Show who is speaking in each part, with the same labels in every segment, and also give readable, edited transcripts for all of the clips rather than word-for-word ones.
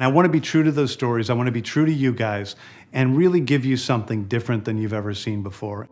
Speaker 1: And I want to be true to those stories. I want to be true to you guys and really give you something different than you've ever seen before.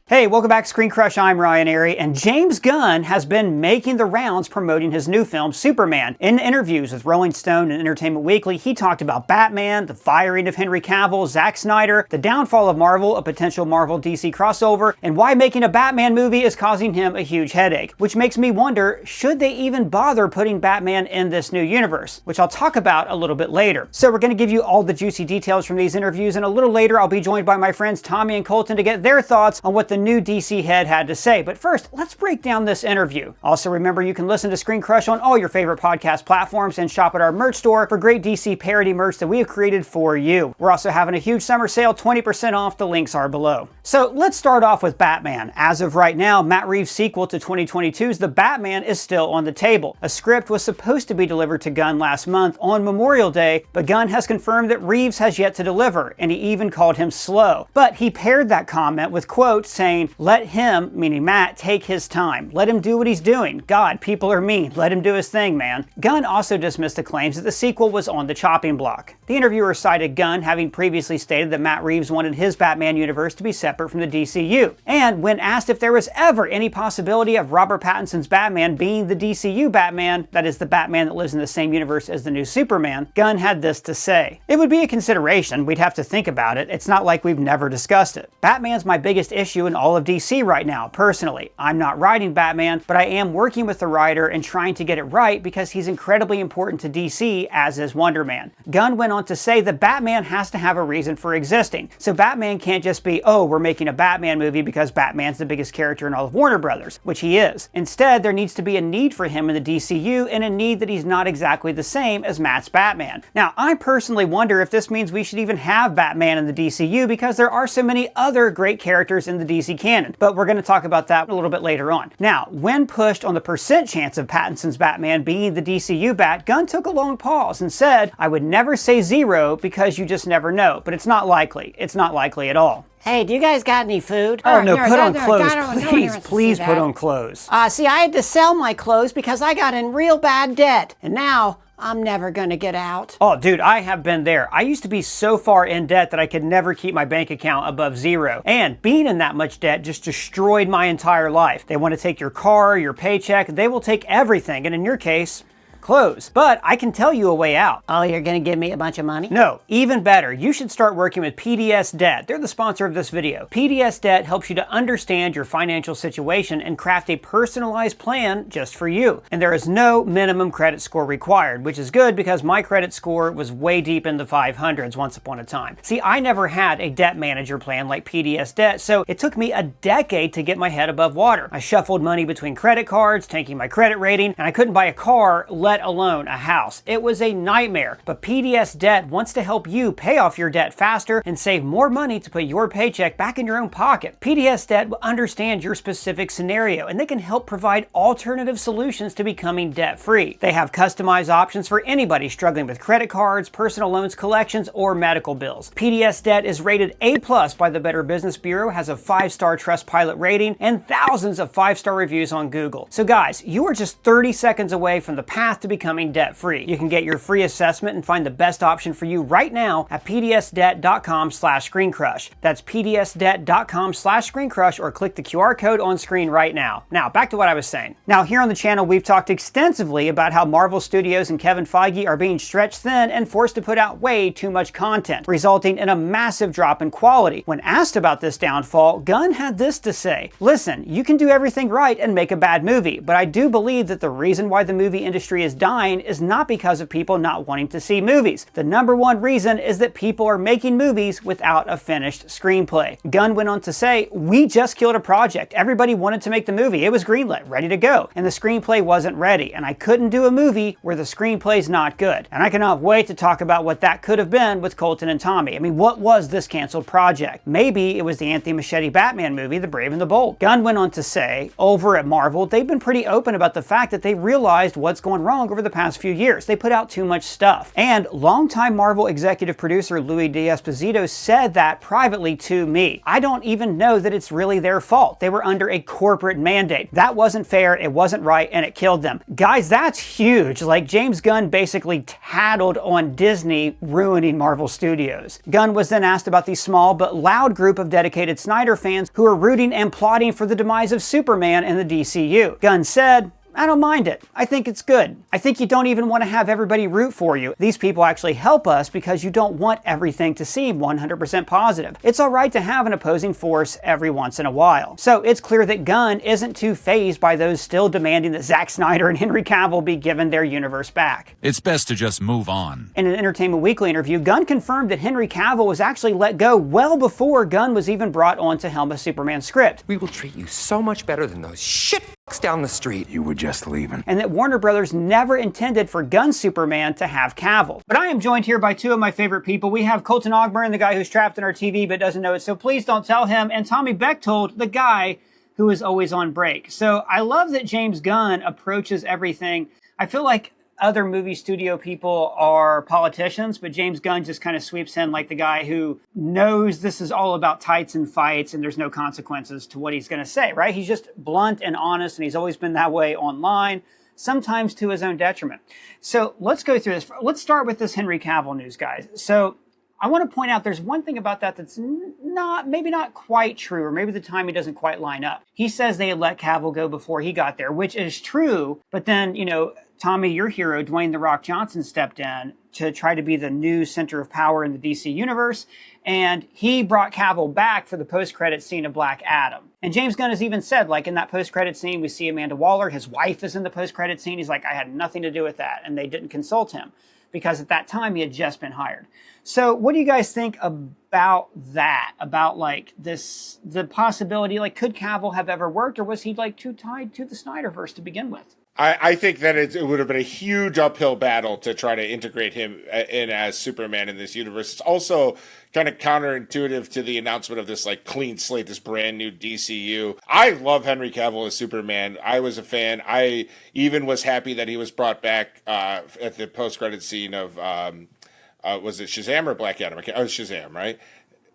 Speaker 2: Hey, welcome back to ScreenCrush. I'm Ryan Airy, and James Gunn has been making the rounds promoting his new film, Superman. In interviews with Rolling Stone and Entertainment Weekly, he talked about Batman, the firing of Henry Cavill, Zack Snyder, the downfall of Marvel, a potential Marvel-DC crossover, and why making a Batman movie is causing him a huge headache. Which makes me wonder, should they even bother putting Batman in this new universe? Which I'll talk about a little bit later. So we're going to give you all the juicy details from these interviews, and a little later I'll be joined by my friends Tommy and Colton to get their thoughts on what the new DC head had to say. But first, let's break down this interview. Also, remember you can listen to ScreenCrush on all your favorite podcast platforms and shop at our merch store for great DC parody merch that we have created for you. We're also having a huge summer sale, 20% off. The links are below. So let's start off with Batman. As of right now, Matt Reeves' sequel to 2022's The Batman is still on the table. A script was supposed to be delivered to Gunn last month on Memorial Day, but Gunn has confirmed that Reeves has yet to deliver, and he even called him slow. But he paired that comment with quotes saying, "Let him," meaning Matt, "take his time. Let him do what he's doing. God, people are mean. Let him do his thing, man." Gunn also dismissed the claims that the sequel was on the chopping block. The interviewer cited Gunn having previously stated that Matt Reeves wanted his Batman universe to be separate from the DCU. And when asked if there was ever any possibility of Robert Pattinson's Batman being the DCU Batman, that is the Batman that lives in the same universe as the new Superman, Gunn had this to say: "It would be a consideration. We'd have to think about it. It's not like we've never discussed it. Batman's my biggest issue in all of DC right now, personally. I'm not writing Batman, but I am working with the writer and trying to get it right because he's incredibly important to DC, as is Wonder Man." Gunn went on to say that Batman has to have a reason for existing. So Batman can't just be, oh, we're making a Batman movie because Batman's the biggest character in all of Warner Brothers, which he is. Instead, there needs to be a need for him in the DCU, and a need that he's not exactly the same as Matt's Batman. Now, I personally wonder if this means we should even have Batman in the DCU because there are so many other great characters in the DC canon, but we're going to talk about that a little bit later on. Now, when pushed on the percent chance of Pattinson's Batman being the DCU Bat, Gunn took a long pause and said, "I would never say 0 because you just never know, but it's not likely. It's not likely at all."
Speaker 3: Hey, do you guys got any food?
Speaker 2: Oh, no, put on clothes. Please put on clothes.
Speaker 3: See, I had to sell my clothes because I got in real bad debt, and now I'm never gonna get out.
Speaker 2: Oh, dude, I have been there. I used to be so far in debt that I could never keep my bank account above 0. And being in that much debt just destroyed my entire life. They want to take your car, your paycheck, they will take everything. And in your case, clothes. But I can tell you a way out.
Speaker 3: Oh, you're gonna give me a bunch of money?
Speaker 2: No, even better. You should start working with PDS Debt. They're the sponsor of this video. PDS Debt helps you to understand your financial situation and craft a personalized plan just for you. And there is no minimum credit score required, which is good because my credit score was way deep in the 500s once upon a time. See, I never had a debt manager plan like PDS Debt, so it took me a decade to get my head above water. I shuffled money between credit cards, tanking my credit rating, and I couldn't buy a car, let alone a house. It was a nightmare. But PDS Debt wants to help you pay off your debt faster and save more money to put your paycheck back in your own pocket. PDS Debt will understand your specific scenario, and they can help provide alternative solutions to becoming debt-free. They have customized options for anybody struggling with credit cards, personal loans, collections, or medical bills. PDS Debt is rated A+ by the Better Business Bureau, has a 5-star Trustpilot rating, and thousands of 5-star reviews on Google. So guys, you are just 30 seconds away from the path to becoming debt-free. You can get your free assessment and find the best option for you right now at pdsdebt.com/ScreenCrush. That's pdsdebt.com/ScreenCrush, or click the QR code on screen right now. Now, back to what I was saying. Now, here on the channel, we've talked extensively about how Marvel Studios and Kevin Feige are being stretched thin and forced to put out way too much content, resulting in a massive drop in quality. When asked about this downfall, Gunn had this to say: "Listen, you can do everything right and make a bad movie, but I do believe that the reason why the movie industry is dying is not because of people not wanting to see movies. The #1 reason is that people are making movies without a finished screenplay." Gunn went on to say, "We just killed a project. Everybody wanted to make the movie. It was greenlit, ready to go, and the screenplay wasn't ready, and I couldn't do a movie where the screenplay's not good." And I cannot wait to talk about what that could have been with Colton and Tommy. I mean, what was this canceled project? Maybe it was the Anthony Muschietti Batman movie, The Brave and the Bold. Gunn went on to say, over at Marvel, they've been pretty open about the fact that they realized what's going wrong wrong over the past few years. They put out too much stuff. And longtime Marvel executive producer Louis D'Esposito said that privately to me. I don't even know that it's really their fault. They were under a corporate mandate. That wasn't fair, it wasn't right, and it killed them. Guys, that's huge. Like, James Gunn basically tattled on Disney ruining Marvel Studios. Gunn was then asked about the small but loud group of dedicated Snyder fans who are rooting and plotting for the demise of Superman in the DCU. Gunn said, I don't mind it. I think it's good. I think you don't even want to have everybody root for you. These people actually help us because you don't want everything to seem 100% positive. It's all right to have an opposing force every once in a while. So it's clear that Gunn isn't too fazed by those still demanding that Zack Snyder and Henry Cavill be given their universe back.
Speaker 4: It's best to just move on.
Speaker 2: In an Entertainment Weekly interview, Gunn confirmed that Henry Cavill was actually let go well before Gunn was even brought on to helm a Superman script.
Speaker 5: We will treat you so much better than those shit down the street.
Speaker 6: You were just leaving.
Speaker 2: And that Warner Brothers never intended for Gunn's Superman to have Cavill. But I am joined here by two of my favorite people. We have Colton Ogburn, the guy who's trapped in our TV but doesn't know it, so please don't tell him, and Tommy Bechtold, the guy who is always on break. So I love that James Gunn approaches everything. I feel like other movie studio people are politicians, but James Gunn just kind of sweeps in like the guy who knows this is all about tights and fights and there's no consequences to what he's going to say, right? He's just blunt and honest, and he's always been that way online, sometimes to his own detriment. So let's go through this. Let's start with this Henry Cavill news, guys. So I want to point out there's one thing about that that's maybe not quite true, or maybe the timing doesn't quite line up. He says they had let Cavill go before he got there, which is true, but then, you know, Tommy, your hero, Dwayne "The Rock" Johnson, stepped in to try to be the new center of power in the DC universe, and he brought Cavill back for the post-credit scene of Black Adam. And James Gunn has even said, like, in that post-credit scene, we see Amanda Waller, his wife is in the post-credit scene. He's like, I had nothing to do with that, and they didn't consult him, because at that time he had just been hired. So what do you guys think about that? About, like, this, the possibility, like, could Cavill have ever worked, or was he, like, too tied to the Snyderverse to begin with?
Speaker 7: I think that it would have been a huge uphill battle to try to integrate him in as Superman in this universe. It's also kind of counterintuitive to the announcement of this like clean slate, this brand new DCU. I love Henry Cavill as Superman. I was a fan. I even was happy that he was brought back at the post-credit scene of, was it Shazam or Black Adam? Oh, Shazam, right?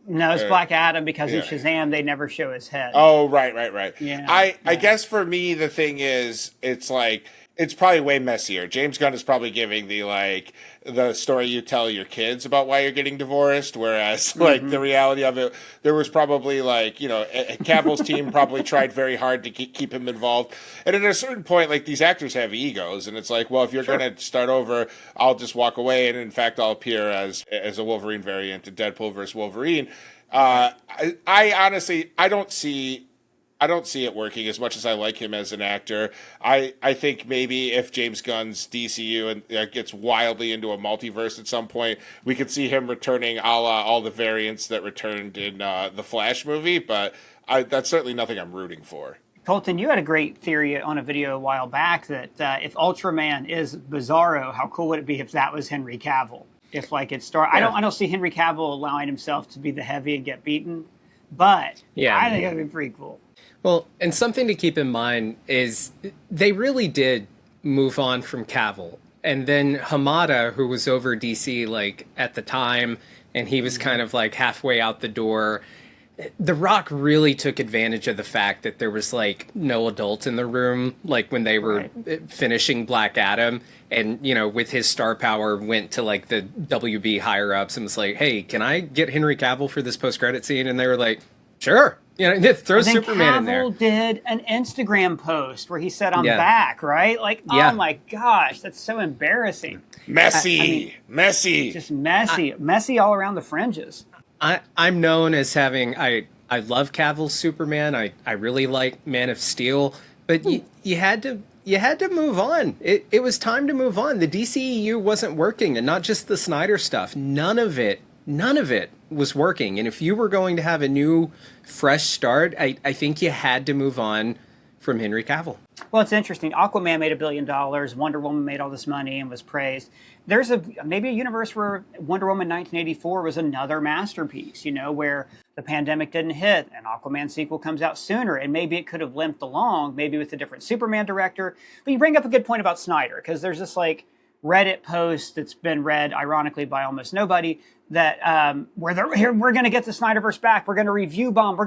Speaker 2: No, it's Black Adam because in Shazam they never show his head.
Speaker 7: Oh, right.
Speaker 2: Yeah,
Speaker 7: I guess for me the thing is it's like it's probably way messier. James Gunn is probably giving the story you tell your kids about why you're getting divorced, whereas like the reality of it, there was probably like, you know, Cavill's team probably tried very hard to keep him involved. And at a certain point, like these actors have egos, and it's like, well, if you're going to start over, I'll just walk away, and in fact, I'll appear as a Wolverine variant in Deadpool versus Wolverine. I honestly, I don't see it working as much as I like him as an actor. I think maybe if James Gunn's DCU and gets wildly into a multiverse at some point, we could see him returning a la all the variants that returned in the Flash movie, but that's certainly nothing I'm rooting for.
Speaker 2: Colton, you had a great theory on a video a while back that if Ultraman is Bizarro, how cool would it be if that was Henry Cavill? If like it started, I don't see Henry Cavill allowing himself to be the heavy and get beaten, but I think that'd be pretty cool.
Speaker 8: Well, and something to keep in mind is they really did move on from Cavill. And then Hamada, who was over DC like at the time, and he was kind of like halfway out the door. The Rock really took advantage of the fact that there was like no adult in the room, like when they were finishing Black Adam, and you know, with his star power, went to like the WB higher ups and was like, "Hey, can I get Henry Cavill for this post credit scene?" And they were like, "Sure." You know, throw Superman in there.
Speaker 2: Cavill did an Instagram post where he said, "I'm back," right? Like, oh my gosh, that's so embarrassing.
Speaker 7: Messy.
Speaker 2: Just messy all around the fringes.
Speaker 8: I'm known as having I love Cavill's Superman. I really like Man of Steel, but you had to move on. It was time to move on. The DCEU wasn't working, and not just the Snyder stuff. None of it was working. And if you were going to have a new, fresh start, I think you had to move on from Henry Cavill.
Speaker 2: Well, it's interesting. Aquaman made $1 billion. Wonder Woman made all this money and was praised. There's maybe a universe where Wonder Woman 1984 was another masterpiece, where the pandemic didn't hit and Aquaman sequel comes out sooner, and maybe it could have limped along, maybe with a different Superman director. But you bring up a good point about Snyder, because there's this Reddit post that's been read ironically by almost nobody that where we're going to get the Snyderverse back. We're going to review bomb.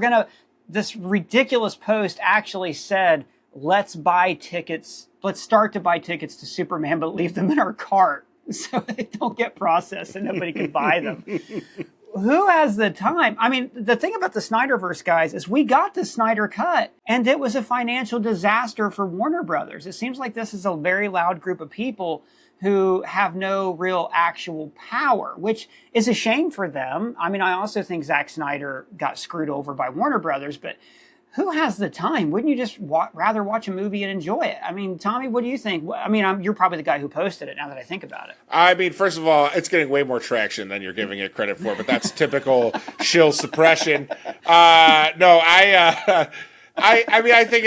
Speaker 2: This ridiculous post actually said, let's buy tickets. Let's start to buy tickets to Superman, but leave them in our cart so they don't get processed and nobody can buy them. Who has the time? I mean, the thing about the Snyderverse, guys, is we got the Snyder Cut, and it was a financial disaster for Warner Brothers. It seems like this is a very loud group of people who have no real actual power, which is a shame for them. I mean, I also think Zack Snyder got screwed over by Warner Brothers, but who has the time? Wouldn't you just rather watch a movie and enjoy it? I mean, Tommy, what do you think? I mean, you're probably the guy who posted it, now that I think about it.
Speaker 7: I mean, first of all, it's getting way more traction than you're giving it credit for, but that's typical shill suppression. I think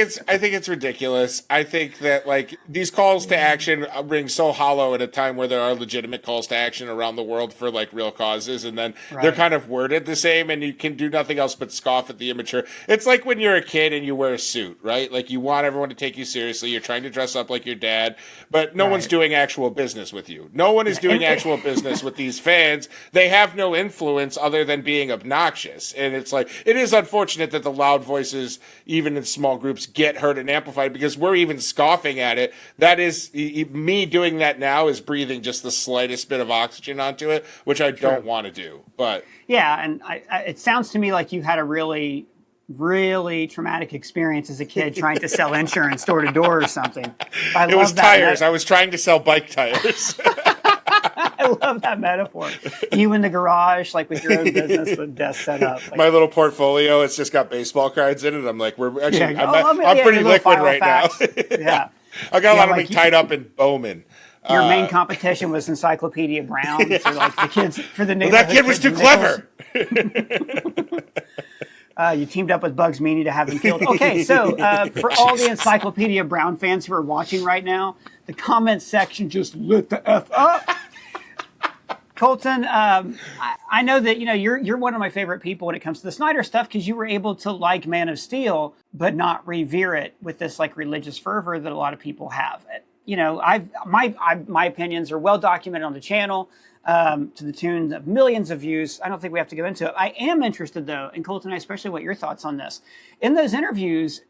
Speaker 7: it's ridiculous. I think that these calls to action ring so hollow at a time where there are legitimate calls to action around the world for real causes, and then they're kind of worded the same, and you can do nothing else but scoff at the immature. It's like when you're a kid and you wear a suit, right? You want everyone to take you seriously. You're trying to dress up like your dad, but no one's doing actual business with you. No one is doing actual business with these fans. They have no influence other than being obnoxious, and it is unfortunate that the loud voices, even in small groups, get heard and amplified, because we're even scoffing at it. That is, me doing that now is breathing just the slightest bit of oxygen onto it, which I don't want to do. But
Speaker 2: yeah, and it sounds to me like you had a really, really traumatic experience as a kid trying to sell insurance door to door or something.
Speaker 7: It was tires. I was trying to sell bike tires.
Speaker 2: I love that metaphor. You in the garage, with your own business with desk set up.
Speaker 7: My little portfolio, it's just got baseball cards in it. I'm we're actually,
Speaker 2: I'm
Speaker 7: pretty liquid right now.
Speaker 2: Yeah.
Speaker 7: I got a lot of them tied up in Bowman.
Speaker 2: Your main competition was Encyclopedia Brown for the kids, for the neighborhood.
Speaker 7: That kid was too clever.
Speaker 2: You teamed up with Bugs Meany to have him killed. Okay, so for all the Encyclopedia Brown fans who are watching right now, the comment section just lit the F up. Colton, I know that you're one of my favorite people when it comes to the Snyder stuff, because you were able to like Man of Steel but not revere it with this religious fervor that a lot of people have. My opinions are well documented on the channel, to the tune of millions of views. I don't think we have to go into it. I am interested, though, and Colton, especially what your thoughts on this. In those interviews,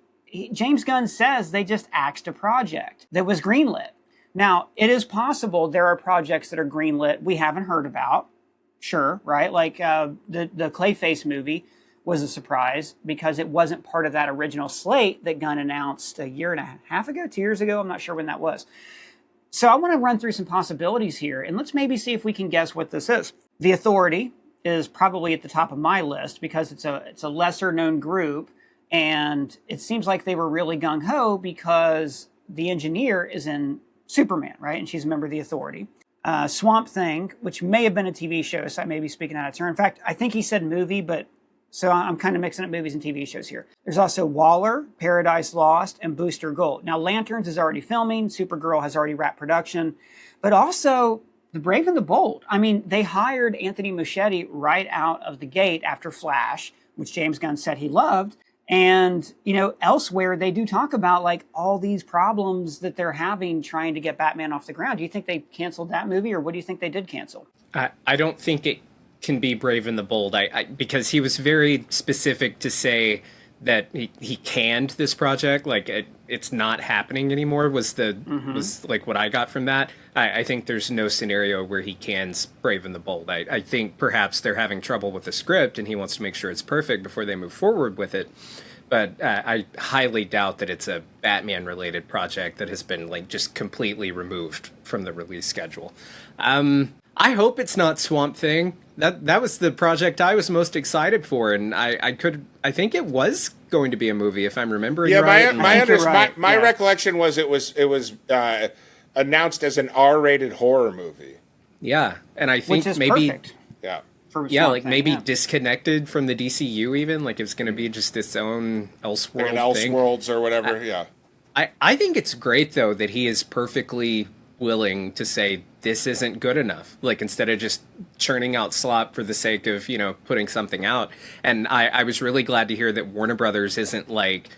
Speaker 2: James Gunn says they just axed a project that was greenlit. Now, it is possible there are projects that are greenlit we haven't heard about. Sure, right? The Clayface movie was a surprise because it wasn't part of that original slate that Gunn announced a year and a half ago, 2 years ago. I'm not sure when that was. So I want to run through some possibilities here, and let's maybe see if we can guess what this is. The Authority is probably at the top of my list because it's a lesser known group, and it seems like they were really gung-ho because the engineer is in Superman, right? And she's a member of the Authority. Swamp Thing, which may have been a TV show, so I may be speaking out of turn. In fact, I think he said movie, but so I'm kind of mixing up movies and TV shows here. There's also Waller, Paradise Lost, and Booster Gold. Now, Lanterns is already filming. Supergirl has already wrapped production. But also, The Brave and the Bold. I mean, they hired Anthony Muschietti right out of the gate after Flash, which James Gunn said he loved. And, elsewhere, they do talk about, all these problems that they're having trying to get Batman off the ground. Do you think they canceled that movie, or what do you think they did cancel?
Speaker 8: I don't think it can be Brave and the Bold, because he was very specific to say that he canned this project, it's not happening anymore, was what I got from that. I think there's no scenario where he cans Brave and the Bold. I think perhaps they're having trouble with the script and he wants to make sure it's perfect before they move forward with it. But I highly doubt that it's a Batman-related project that has been just completely removed from the release schedule. I hope it's not Swamp Thing. That was the project I was most excited for, and I think it was going to be a movie if I'm remembering right.
Speaker 7: My recollection was it was announced as an R-rated horror movie.
Speaker 8: Yeah, and I think
Speaker 2: which is
Speaker 8: maybe
Speaker 2: perfect.
Speaker 7: Yeah.
Speaker 8: Yeah,
Speaker 2: Swamp
Speaker 8: like
Speaker 2: Thing,
Speaker 8: maybe
Speaker 2: yeah.
Speaker 8: disconnected from the DCU even, like it's going to be just its own
Speaker 7: Like
Speaker 8: Elseworld
Speaker 7: an
Speaker 8: thing.
Speaker 7: Elseworlds or whatever. Yeah.
Speaker 8: I think it's great though that he is perfectly willing to say this isn't good enough, like instead of just churning out slop for the sake of, putting something out. And I was really glad to hear that Warner Brothers isn't like,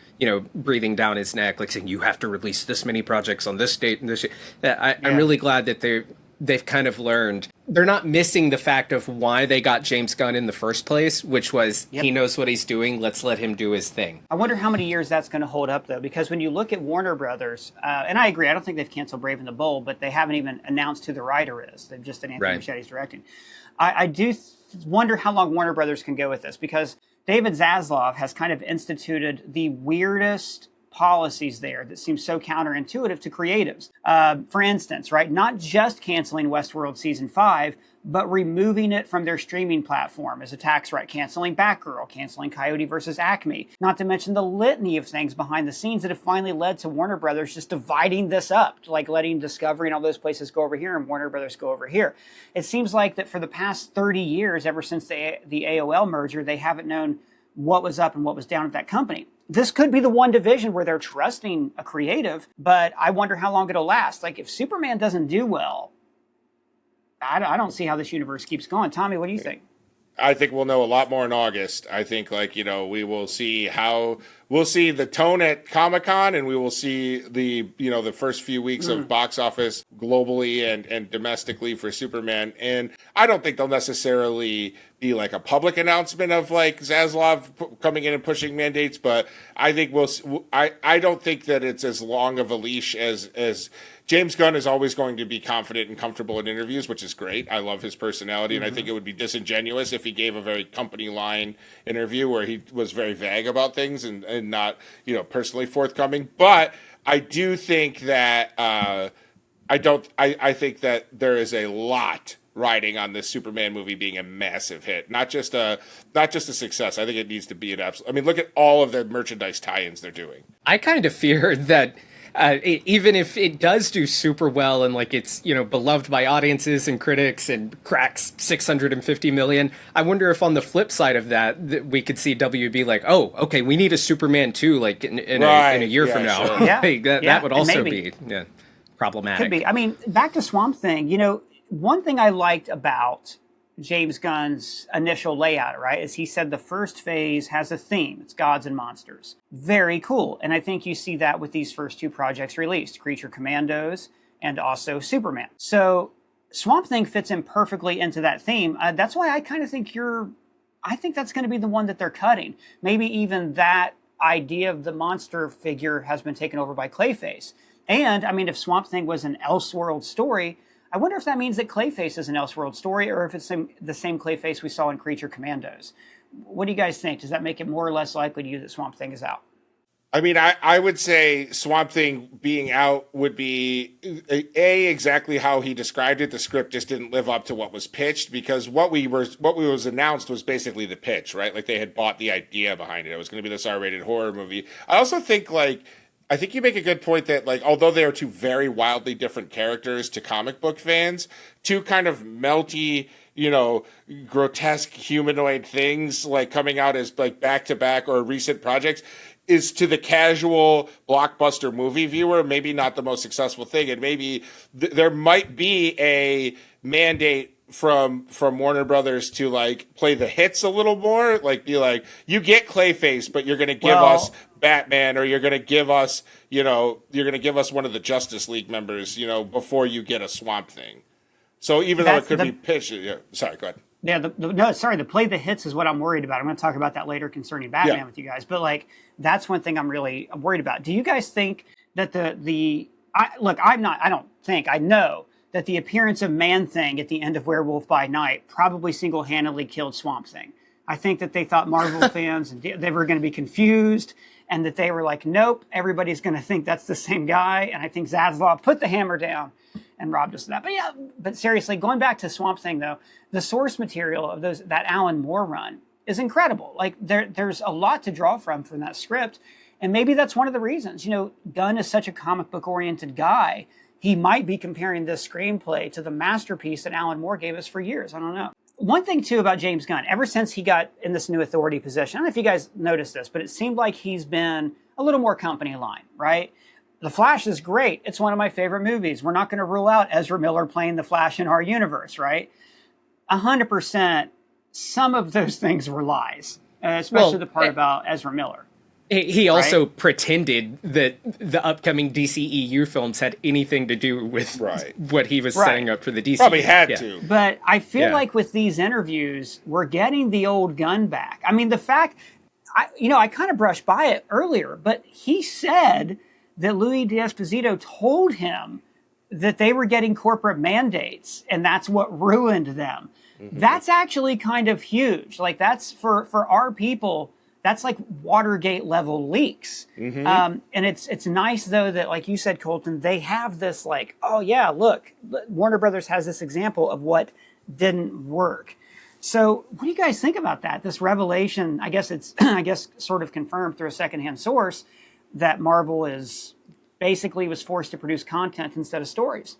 Speaker 8: breathing down his neck, like saying you have to release this many projects on this date and this. I'm really glad that they've kind of learned. They're not missing the fact of why they got James Gunn in the first place, which was he knows what he's doing. Let's let him do his thing.
Speaker 2: I wonder how many years that's going to hold up, though, because when you look at Warner Brothers, and I agree, I don't think they've canceled Brave and the Bold, but they haven't even announced who the writer is. They've just announced
Speaker 8: Right.
Speaker 2: Machete's directing. I do wonder how long Warner Brothers can go with this, because David Zaslav has kind of instituted the weirdest policies there that seem so counterintuitive to creatives. For instance, right, not just canceling Westworld Season 5, but removing it from their streaming platform as a tax right, canceling Batgirl, canceling Coyote versus Acme, not to mention the litany of things behind the scenes that have finally led to Warner Brothers just dividing this up, like letting Discovery and all those places go over here and Warner Brothers go over here. It seems like that for the past 30 years, ever since the AOL merger, they haven't known what was up and what was down at that company. This could be the one division where they're trusting a creative, but I wonder how long it'll last. Like, if Superman doesn't do well, I don't see how this universe keeps going. Tommy, what do you think?
Speaker 7: I think we'll know a lot more in August. I think, we will see we'll see the tone at Comic-Con, and we will see the first few weeks of box office globally and domestically for Superman. And I don't think they'll necessarily be like a public announcement of like Zaslav coming in and pushing mandates, but I think I don't think that it's as long of a leash as James Gunn is always going to be confident and comfortable in interviews, which is great. I love his personality, and I think it would be disingenuous if he gave a very company line interview where he was very vague about things and not, personally forthcoming. But I do think that I think that there is a lot riding on this Superman movie being a massive hit, not just a success. I think it needs to be an absolute. I mean, look at all of the merchandise tie-ins they're doing.
Speaker 8: I kind of fear that even if it does do super well and like it's beloved by audiences and critics and cracks 650 million, I wonder if on the flip side of that we could see WB like, oh, okay, we need a Superman 2 like in a year from now.
Speaker 7: Sure.
Speaker 2: Yeah.
Speaker 8: Like, that
Speaker 2: Yeah,
Speaker 8: would
Speaker 2: and
Speaker 8: also
Speaker 2: maybe.
Speaker 8: be problematic.
Speaker 2: Could be. I mean, back to Swamp Thing, one thing I liked about James Gunn's initial layout, right, is he said the first phase has a theme. It's gods and monsters. Very cool. And I think you see that with these first two projects released, Creature Commandos and also Superman. So Swamp Thing fits in perfectly into that theme. That's why I kind of think I think that's going to be the one that they're cutting. Maybe even that idea of the monster figure has been taken over by Clayface. And, I mean, if Swamp Thing was an Elseworld story, I wonder if that means that Clayface is an Elseworld story or if it's the same Clayface we saw in Creature Commandos. What do you guys think? Does that make it more or less likely to you that Swamp Thing is out?
Speaker 7: I mean, I would say Swamp Thing being out would be exactly how he described it. The script just didn't live up to what was pitched, because what was announced was basically the pitch, right? Like they had bought the idea behind it. It was going to be this R-rated horror movie. I also think I think you make a good point that although they are two very wildly different characters to comic book fans, two kind of melty, grotesque humanoid things coming out as back to back or recent projects is to the casual blockbuster movie viewer maybe not the most successful thing, and maybe there might be a mandate from Warner Brothers to play the hits a little more, you get Clayface, but you're going to give us Batman, or you're going to give us one of the Justice League members, before you get a Swamp Thing. So even though it could be pitched, sorry, go ahead.
Speaker 2: Yeah, the play the hits is what I'm worried about. I'm going to talk about that later concerning Batman with you guys. But that's one thing I'm worried about. Do you guys think that I know that the appearance of Man-Thing at the end of Werewolf by Night probably single-handedly killed Swamp Thing. I think that they thought Marvel fans, they were going to be confused, and that they were like, nope, everybody's going to think that's the same guy. And I think Zaslav put the hammer down and robbed us of that. But seriously, going back to Swamp Thing, though, the source material of that Alan Moore run is incredible. There's a lot to draw from that script, and maybe that's one of the reasons. Gunn is such a comic book-oriented guy. He might be comparing this screenplay to the masterpiece that Alan Moore gave us for years. I don't know. One thing, too, about James Gunn, ever since he got in this new authority position, I don't know if you guys noticed this, but it seemed like he's been a little more company line, right? The Flash is great. It's one of my favorite movies. We're not going to rule out Ezra Miller playing the Flash in our universe, right? 100%, some of those things were lies, especially the part about Ezra Miller.
Speaker 8: He also pretended that the upcoming DCEU films had anything to do with what he was setting up for the DC.
Speaker 7: Probably had to.
Speaker 2: But I feel like with these interviews, we're getting the old Gunn back. I mean, the fact, I kind of brushed by it earlier, but he said that Louis D'Esposito told him that they were getting corporate mandates, and that's what ruined them. That's actually kind of huge. Like, that's for our people. That's like Watergate level leaks. And it's nice, though, that, like you said, Colton, they have this like, oh, yeah, look, Warner Brothers has this example of what didn't work. So what do you guys think about that? This revelation, I guess it's, sort of confirmed through a secondhand source that Marvel is basically was forced to produce content instead of stories.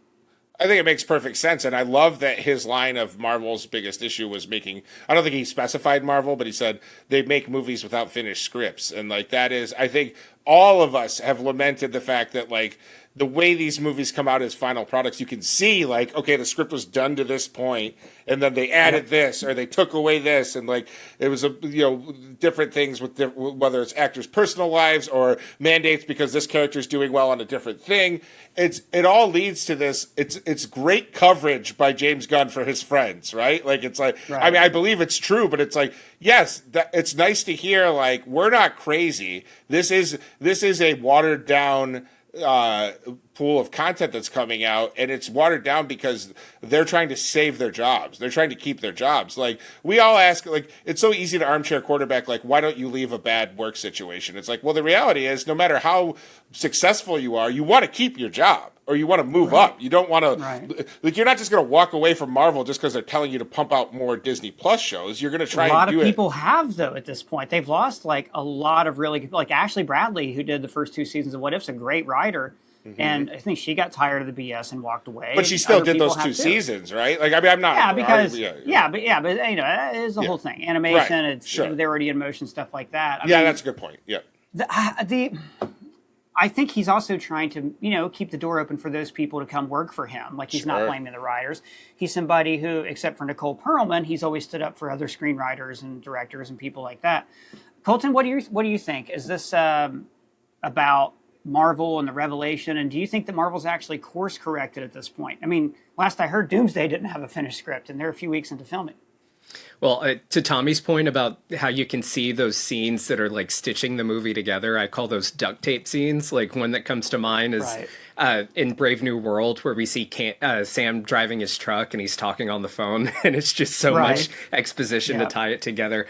Speaker 7: I think it makes perfect sense, and I love that his line of Marvel's biggest issue was making, I don't think he specified Marvel, but he said they make movies without finished scripts. And like that is, I think all of us have lamented the fact that like the way these movies come out as final products, you can see like, okay, the script was done to this point, and then they added this or they took away this, and like it was different things with whether it's actors' personal lives or mandates because this character is doing well on a different thing. It all leads to this. It's great coverage by James Gunn for his friends, right? Like it's like I mean I believe it's true, but it's like yes, it's nice to hear like we're not crazy. This is a watered down pool of content that's coming out, and it's watered down because they're trying to save their jobs. They're trying to keep their jobs. Like we all ask, like it's so easy to armchair quarterback, like why don't you leave a bad work situation? It's like, well, the reality is no matter how successful you are, you want to keep your job or you want to move up. You don't want to like you're not just going to walk away from Marvel just because they're telling you to pump out more Disney Plus shows. You're going to try and do it.
Speaker 2: A lot of people have, though, at this point. They've lost like a lot of really good, like Ashley Bradley, who did the first 2 seasons of What If's a great writer. And I think she got tired of the BS and walked away.
Speaker 7: But she still did those 2 seasons, right? Like, I mean, I'm not.
Speaker 2: Yeah, because but that is the whole thing. Animation, it's they're already in motion, stuff like that. I mean,
Speaker 7: that's a good point. Yeah.
Speaker 2: I think he's also trying to, keep the door open for those people to come work for him. Like he's not blaming the writers. He's somebody who, except for Nicole Perlman, he's always stood up for other screenwriters and directors and people like that. Colton, what do you think? Is this about Marvel and the revelation, and do you think that Marvel's actually course corrected at this point? I mean, last I heard, Doomsday didn't have a finished script, and they're a few weeks into filming.
Speaker 8: Well, to Tommy's point about how you can see those scenes that are like stitching the movie together, I call those duct tape scenes. Like one that comes to mind is in Brave New World, where we see Sam driving his truck and he's talking on the phone, and it's just so much exposition to tie it together.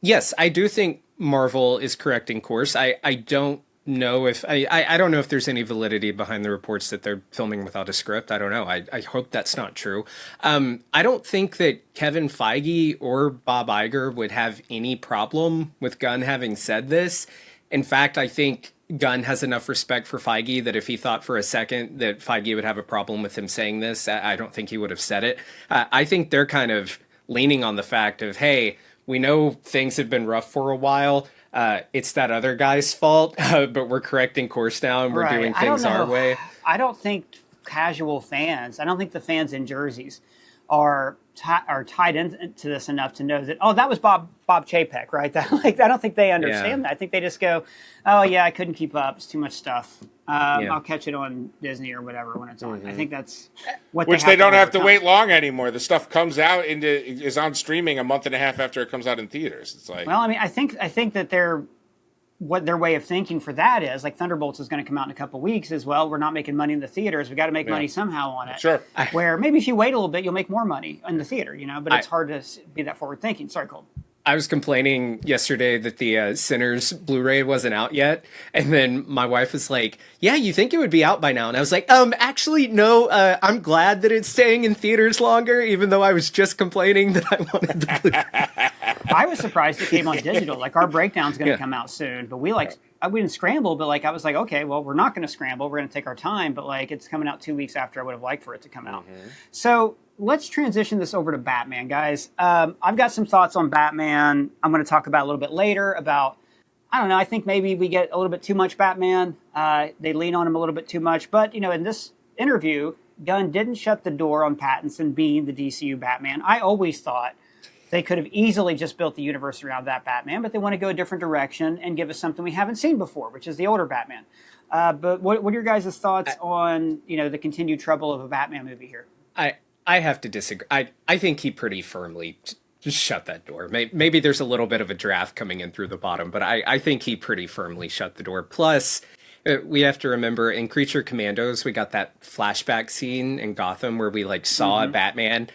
Speaker 8: Yes, I do think Marvel is correcting course. I don't know if I don't know if there's any validity behind the reports that they're filming without a script. I don't know. I hope that's not true. I don't think that Kevin Feige or Bob Iger would have any problem with Gunn having said this. In fact, I think Gunn has enough respect for Feige that if he thought for a second that Feige would have a problem with him saying this, I don't think he would have said it. I think they're kind of leaning on the fact of, hey, we know things have been rough for a while. It's that other guy's fault, but we're correcting course now and we're doing things our way.
Speaker 2: I don't think casual fans, I don't think the fans in jerseys are tied into this enough to know that, oh, that was Bob Chapek, right? I don't think they understand that. I think they just go, oh, yeah, I couldn't keep up. It's too much stuff. I'll catch it on Disney or whatever when it's on. I think that's what
Speaker 7: they don't have to wait long anymore. The stuff comes out is on streaming a month and a half after it comes out in theaters. It's like,
Speaker 2: well, I mean, I think that what their way of thinking for that is, like Thunderbolts is going to come out in a couple weeks as well. We're not making money in the theaters. We got to make money somehow on it.
Speaker 7: Sure.
Speaker 2: Where maybe if you wait a little bit, you'll make more money in the theater, but it's hard to be that forward thinking. Sorry, Cole.
Speaker 8: I was complaining yesterday that the Sinners Blu-ray wasn't out yet. And then my wife was like, yeah, you think it would be out by now. And I was like, actually, no, I'm glad that it's staying in theaters longer, even though I was just complaining that I wanted the Blu-ray.
Speaker 2: I was surprised it came on digital. Like, our breakdown's going to come out soon. But we didn't scramble, but I was like, okay, well, we're not going to scramble. We're going to take our time. But it's coming out 2 weeks after I would have liked for it to come out. So let's transition this over to Batman, guys. I've got some thoughts on Batman. I'm going to talk about a little bit later about, I don't know, I think maybe we get a little bit too much Batman. They lean on him a little bit too much. But, you know, in this interview, Gunn didn't shut the door on Pattinson being the DCU Batman. I always thought they could have easily just built the universe around that Batman, but they want to go a different direction and give us something we haven't seen before, which is the older Batman. But what are your guys' thoughts on, you know, the continued trouble of a Batman movie here?
Speaker 8: I have to disagree. I think he pretty firmly just shut that door. Maybe there's a little bit of a draft coming in through the bottom, but I think he pretty firmly shut the door. Plus, we have to remember in Creature Commandos, we got that flashback scene in Gotham where we like saw a Batman.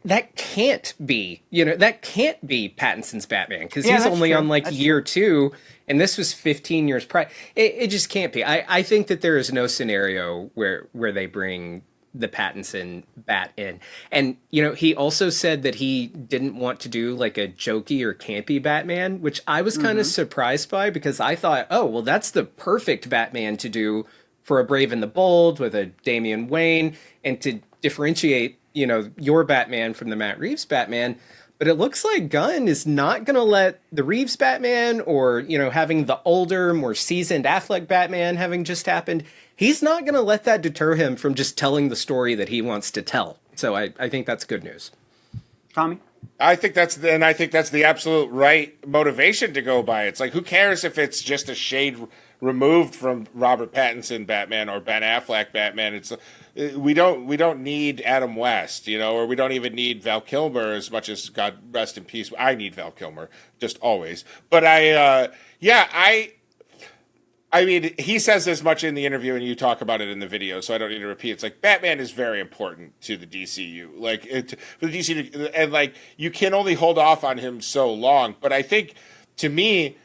Speaker 8: That can't be, that can't be Pattinson's Batman because he's only on like year 2, and this was 15 years prior. It just can't be. I think that there is no scenario where they bring the Pattinson Bat in. And, he also said that he didn't want to do like a jokey or campy Batman, which I was kind of surprised by because I thought, oh, well, that's the perfect Batman to do for a Brave and the Bold with a Damian Wayne and to differentiate your Batman from the Matt Reeves Batman. But it looks like Gunn is not going to let the Reeves Batman or, having the older, more seasoned Affleck Batman having just happened, he's not going to let that deter him from just telling the story that he wants to tell. So I think that's good news.
Speaker 2: Tommy?
Speaker 7: I think that's the absolute right motivation to go by. It's like, who cares if it's just a shade removed from Robert Pattinson Batman or Ben Affleck Batman? It's we don't need Adam West, or we don't even need Val Kilmer as much as, God rest in peace, I need Val Kilmer just always. But I mean, he says as much in the interview, and you talk about it in the video, so I don't need to repeat. It's like Batman is very important to the DCU, for the DC, and you can only hold off on him so long. But I think, to me,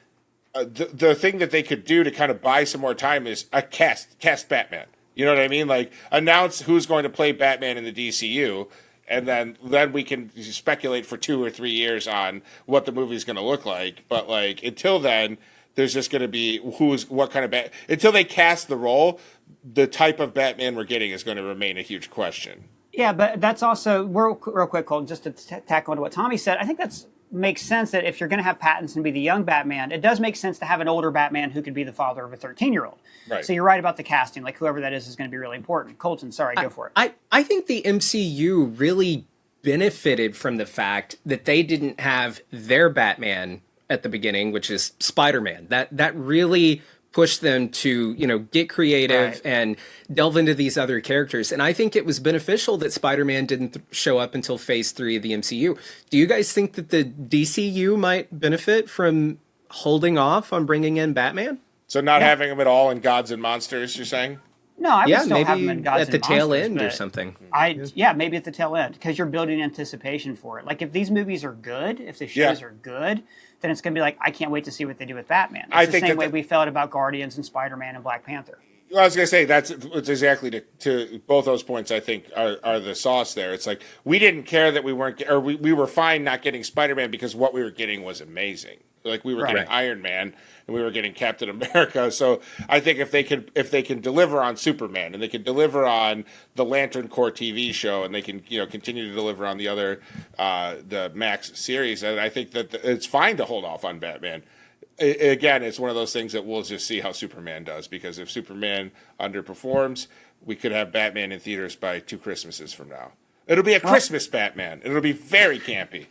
Speaker 7: the thing that they could do to kind of buy some more time is a cast Batman. You know what I mean? Announce who's going to play Batman in the DCU, and then we can speculate for 2 or 3 years on what the movie's going to look like. But until then, there's just going to be what kind of until they cast the role, the type of Batman we're getting is going to remain a huge question.
Speaker 2: Yeah, but that's also real quick, Colton, just to tack on to what Tommy said. I think that's makes sense that if you're going to have Pattinson be the young Batman, it does make sense to have an older Batman who could be the father of a 13-year-old.
Speaker 7: Right. So
Speaker 2: you're right about the casting. Whoever that is going to be really important. Colton, sorry, go for it.
Speaker 8: I think the MCU really benefited from the fact that they didn't have their Batman at the beginning, which is Spider-Man. That really pushed them to, get creative and delve into these other characters. And I think it was beneficial that Spider-Man didn't show up until phase 3 of the MCU. Do you guys think that the DCU might benefit from holding off on bringing in Batman?
Speaker 7: So not having him at all in Gods and Monsters, you're saying?
Speaker 2: No, I would still have him in Gods
Speaker 8: at the
Speaker 2: and
Speaker 8: tail
Speaker 2: Monsters,
Speaker 8: end or something.
Speaker 2: Maybe at the tail end, because you're building anticipation for it. If these movies are good, if the shows are good, then it's going to be I can't wait to see what they do with Batman. It's the same way we felt about Guardians and Spider-Man and Black Panther.
Speaker 7: Well, I was going to say, it's exactly to both those points, I think, are the sauce there. It's we didn't care that we weren't, or we were fine not getting Spider-Man because what we were getting was amazing. We were getting Iron Man and we were getting Captain America. So I think if they can deliver on Superman and they can deliver on the Lantern Corps TV show and they can continue to deliver on the other the Max series, and I think that it's fine to hold off on Batman. Again, it's one of those things that we'll just see how Superman does, because if Superman underperforms, we could have Batman in theaters by 2 Christmases from now. It'll be a Christmas Batman. It'll be very campy.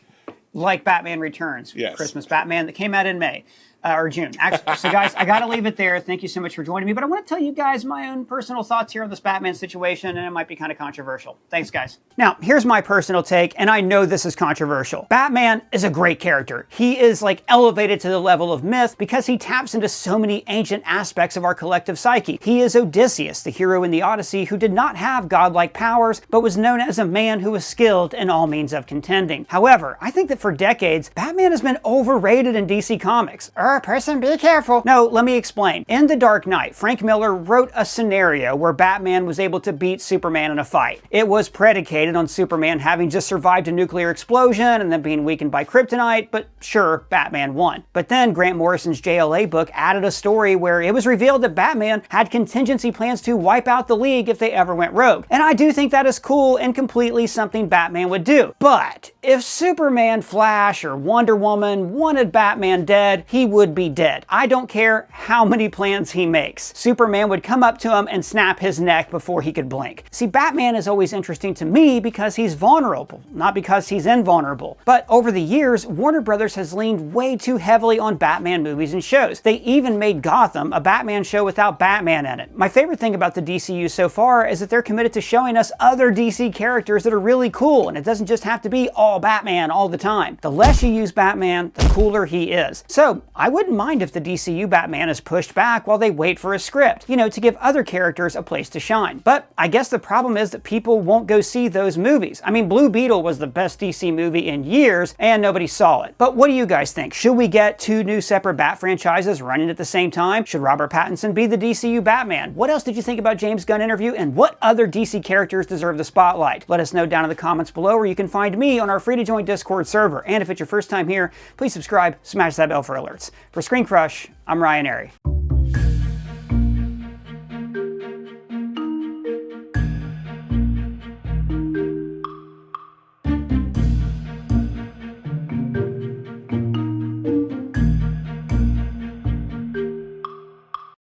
Speaker 2: Like Batman Returns,
Speaker 7: yes.
Speaker 2: Christmas Batman that came out in May. Or June. Actually, so guys, I got to leave it there. Thank you so much for joining me. But I want to tell you guys my own personal thoughts here on this Batman situation, and it might be kind of controversial. Thanks, guys. Now, here's my personal take, and I know this is controversial. Batman is a great character. He is elevated to the level of myth because he taps into so many ancient aspects of our collective psyche. He is Odysseus, the hero in the Odyssey who did not have godlike powers, but was known as a man who was skilled in all means of contending. However, I think that for decades, Batman has been overrated in DC Comics.
Speaker 3: person, be careful.
Speaker 2: No, let me explain. In The Dark Knight, Frank Miller wrote a scenario where Batman was able to beat Superman in a fight. It was predicated on Superman having just survived a nuclear explosion and then being weakened by kryptonite, but sure, Batman won. But then Grant Morrison's JLA book added a story where it was revealed that Batman had contingency plans to wipe out the League if they ever went rogue. And I do think that is cool and completely something Batman would do. But if Superman, Flash, or Wonder Woman wanted Batman dead, he would be dead. I don't care how many plans he makes. Superman would come up to him and snap his neck before he could blink. See, Batman is always interesting to me because he's vulnerable, not because he's invulnerable. But over the years, Warner Brothers has leaned way too heavily on Batman movies and shows. They even made Gotham a Batman show without Batman in it. My favorite thing about the DCU so far is that they're committed to showing us other DC characters that are really cool, and it doesn't just have to be all Batman all the time. The less you use Batman, the cooler he is. So I wouldn't mind if the DCU Batman is pushed back while they wait for a script, to give other characters a place to shine. But I guess the problem is that people won't go see those movies. I mean, Blue Beetle was the best DC movie in years, and nobody saw it. But what do you guys think? Should we get 2 new separate Bat franchises running at the same time? Should Robert Pattinson be the DCU Batman? What else did you think about James Gunn interview, and what other DC characters deserve the spotlight? Let us know down in the comments below, where you can find me on our free-to-join Discord server. And if it's your first time here, please subscribe, smash that bell for alerts. For ScreenCrush, I'm Ryan Airy.